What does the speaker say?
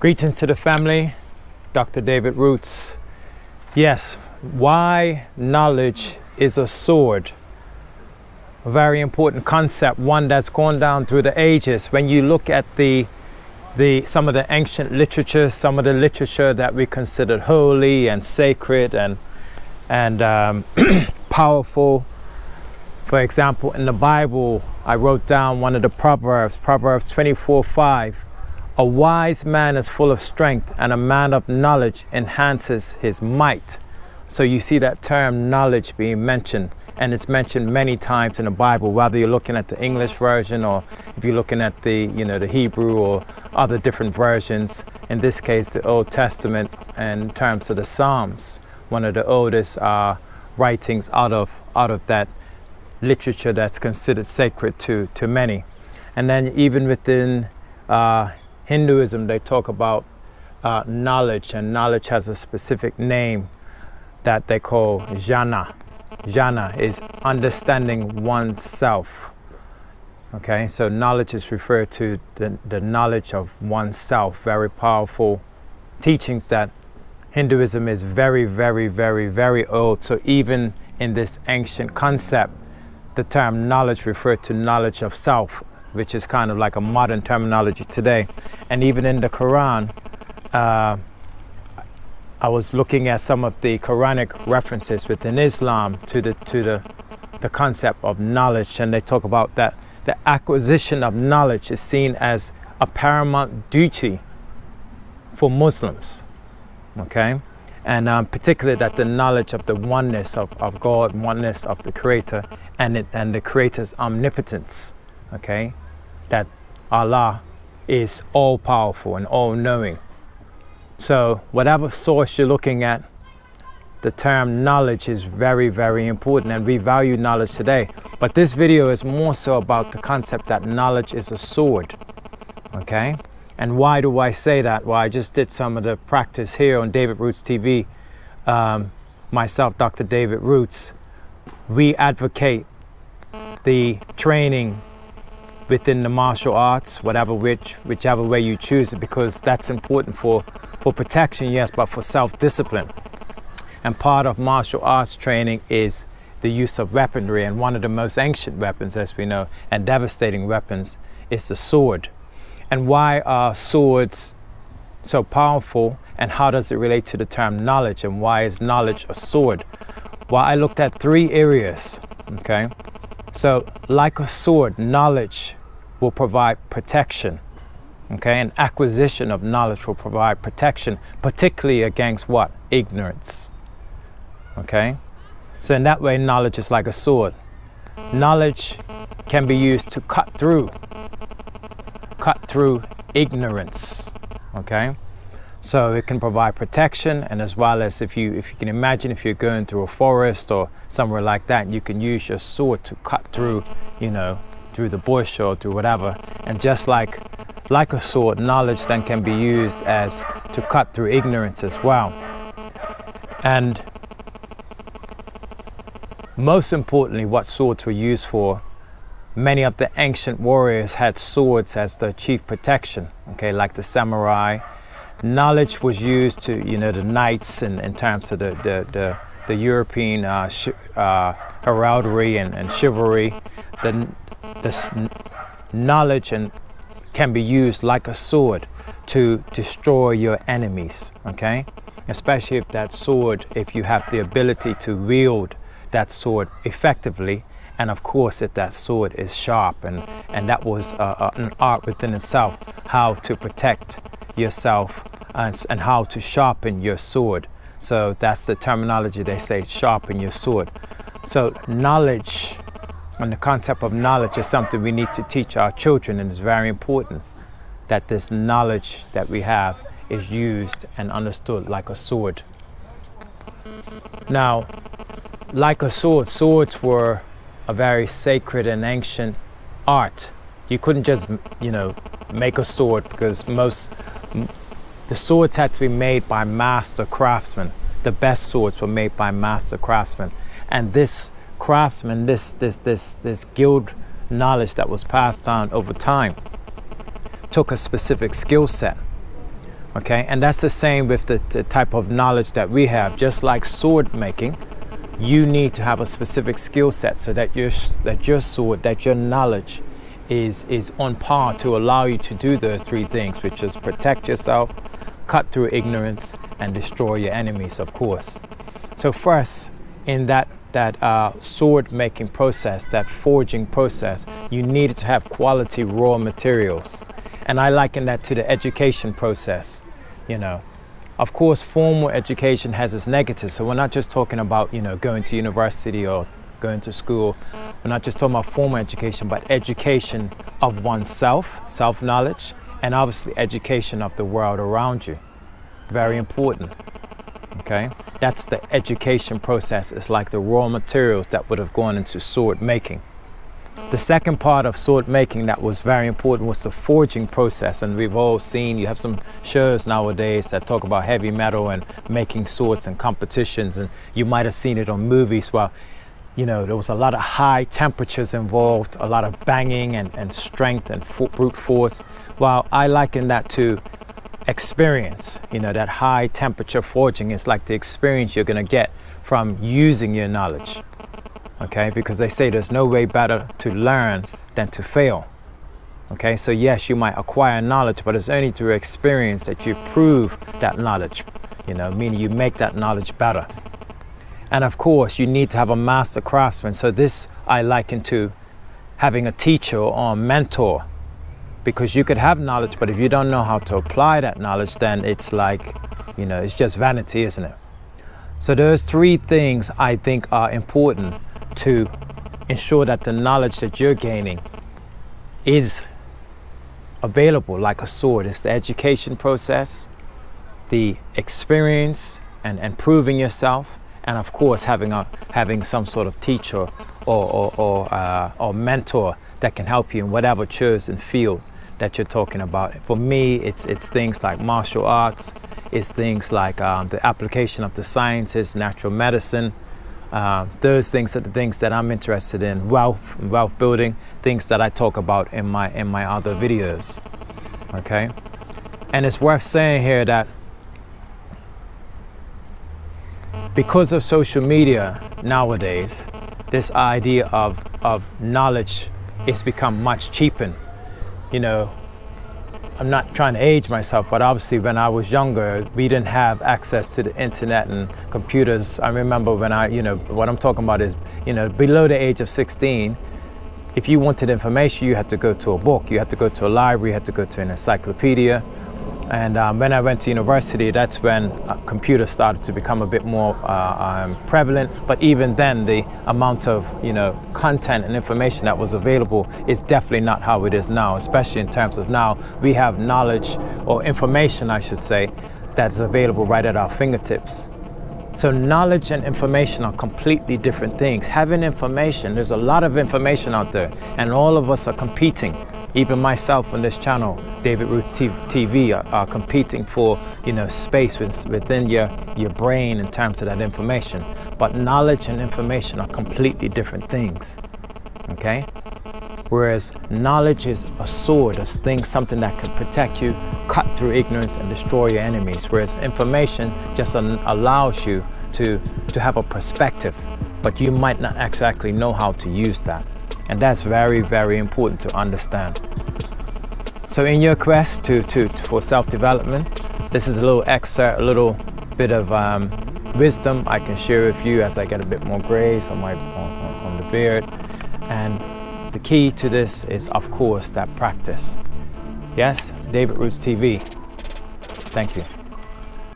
Greetings to the family, Dr. David Roots. Yes, why knowledge is a sword. A very important concept, one that's gone down through the ages. When you look at some of the ancient literature, some of the literature that we considered holy and sacred and powerful. For example, in the Bible, I wrote down one of the Proverbs 24:5. A wise man is full of strength, and a man of knowledge enhances his might. So you see that term knowledge being mentioned, and it's mentioned many times in the Bible, whether you're looking at the English version or if you're looking at the Hebrew or other different versions. In this case, the Old Testament, in terms of the Psalms, one of the oldest writings out of that literature that's considered sacred to many. And then even within Hinduism, they talk about knowledge, and knowledge has a specific name that they call jnana. Jnana is understanding oneself. Okay, so knowledge is referred to the knowledge of oneself. Very powerful teachings that Hinduism is very, very, very, very old. So even in this ancient concept, the term knowledge referred to knowledge of self, which is kind of like a modern terminology today. And even in the Quran, I was looking at some of the Quranic references within Islam to the concept of knowledge, and they talk about that the acquisition of knowledge is seen as a paramount duty for Muslims. Okay, and particularly that the knowledge of the oneness of God, oneness of the Creator, and the Creator's omnipotence. Okay, that Allah is all-powerful and all-knowing. So whatever source you're looking at, the term knowledge is very, very important, and we value knowledge today. But this video is more so about the concept that knowledge is a sword. Okay, and why do I say that? Well, I just did some of the practice here on David Roots TV. Myself, Dr. David Roots, we advocate the training within the martial arts, whichever way you choose it, because that's important for protection, yes, but for self-discipline. And part of martial arts training is the use of weaponry, and one of the most ancient weapons, as we know, and devastating weapons, is the sword. And why are swords so powerful, and how does it relate to the term knowledge, and why is knowledge a sword? Well, I looked at 3 areas. Okay, so like a sword, knowledge will provide protection. Okay, and acquisition of knowledge will provide protection, particularly against what? Ignorance. Okay, so in that way, knowledge is like a sword. Knowledge can be used to cut through ignorance. Okay, so it can provide protection, and as well as if you can imagine, if you're going through a forest or somewhere like that, you can use your sword to cut through, through the bush or through whatever. And just like a sword, knowledge then can be used as to cut through ignorance as well. And most importantly, what swords were used for, many of the ancient warriors had swords as their chief protection. Okay, like the samurai. Knowledge was used to, the knights, and in terms of the European heraldry and chivalry. The knowledge can be used like a sword to destroy your enemies. Okay, especially if that sword, if you have the ability to wield that sword effectively, and of course if that sword is sharp, and that was an art within itself, how to protect yourself and how to sharpen your sword. So that's the terminology, they say, sharpen your sword. So knowledge, and the concept of knowledge, is something we need to teach our children, and it's very important that this knowledge that we have is used and understood like a sword. Now, like a sword, swords were a very sacred and ancient art. You couldn't just, make a sword, because the swords had to be made by master craftsmen. The best swords were made by master craftsmen. And this craftsman, this guild knowledge that was passed down over time, took a specific skill set. Okay, and that's the same with the type of knowledge that we have. Just like sword making, you need to have a specific skill set so that your sword, that your knowledge is on par to allow you to do those three things, which is protect yourself, cut through ignorance, and destroy your enemies, of course. So first, in that sword making process, that forging process, you needed to have quality raw materials. And I liken that to the education process. Of course, formal education has its negatives. So we're not just talking about, going to university or going to school. We're not just talking about formal education, but education of oneself, self-knowledge, and obviously education of the world around you. Very important. Okay? That's the education process. It's like the raw materials that would have gone into sword making. The second part of sword making that was very important was the forging process. And we've all seen, you have some shows nowadays that talk about heavy metal and making swords and competitions. And you might have seen it on movies where, there was a lot of high temperatures involved, a lot of banging and strength and brute force. Well, I liken that to experience. That high temperature forging is like the experience you're going to get from using your knowledge. Okay, because they say there's no way better to learn than to fail. Okay, so yes, you might acquire knowledge, but it's only through experience that you prove that knowledge, meaning you make that knowledge better. And of course, you need to have a master craftsman. So this I liken to having a teacher or a mentor, because you could have knowledge, but if you don't know how to apply that knowledge, then it's like, it's just vanity, isn't it? So those three things I think are important to ensure that the knowledge that you're gaining is available like a sword. It's the education process, the experience and proving yourself, and of course having some sort of teacher or mentor that can help you in whatever chosen field that you're talking about. For me, it's things like martial arts, it's things like the application of the sciences, natural medicine. Those things are the things that I'm interested in. Wealth building, things that I talk about in my other videos. Okay, and it's worth saying here that because of social media nowadays, this idea of knowledge is become much cheapened. I'm not trying to age myself, but obviously when I was younger, we didn't have access to the internet and computers. I remember when what I'm talking about is, below the age of 16, if you wanted information, you had to go to a book, you had to go to a library, you had to go to an encyclopedia. And when I went to university, that's when computers started to become a bit more prevalent. But even then, the amount of content and information that was available is definitely not how it is now. Especially in terms of now, we have knowledge or information, I should say, that's available right at our fingertips. So knowledge and information are completely different things. Having information, there's a lot of information out there, and all of us are competing. Even myself on this channel, David Roots TV, are competing for space within your brain in terms of that information. But knowledge and information are completely different things. Okay? Whereas knowledge is a sword, something that can protect you, cut through ignorance, and destroy your enemies. Whereas information just allows you to have a perspective, but you might not exactly know how to use that. And that's very, very important to understand. So in your quest for self-development, this is a little excerpt, a little bit of wisdom I can share with you as I get a bit more grace on the beard. And the key to this is, of course, that practice. Yes, David Roots TV. Thank you.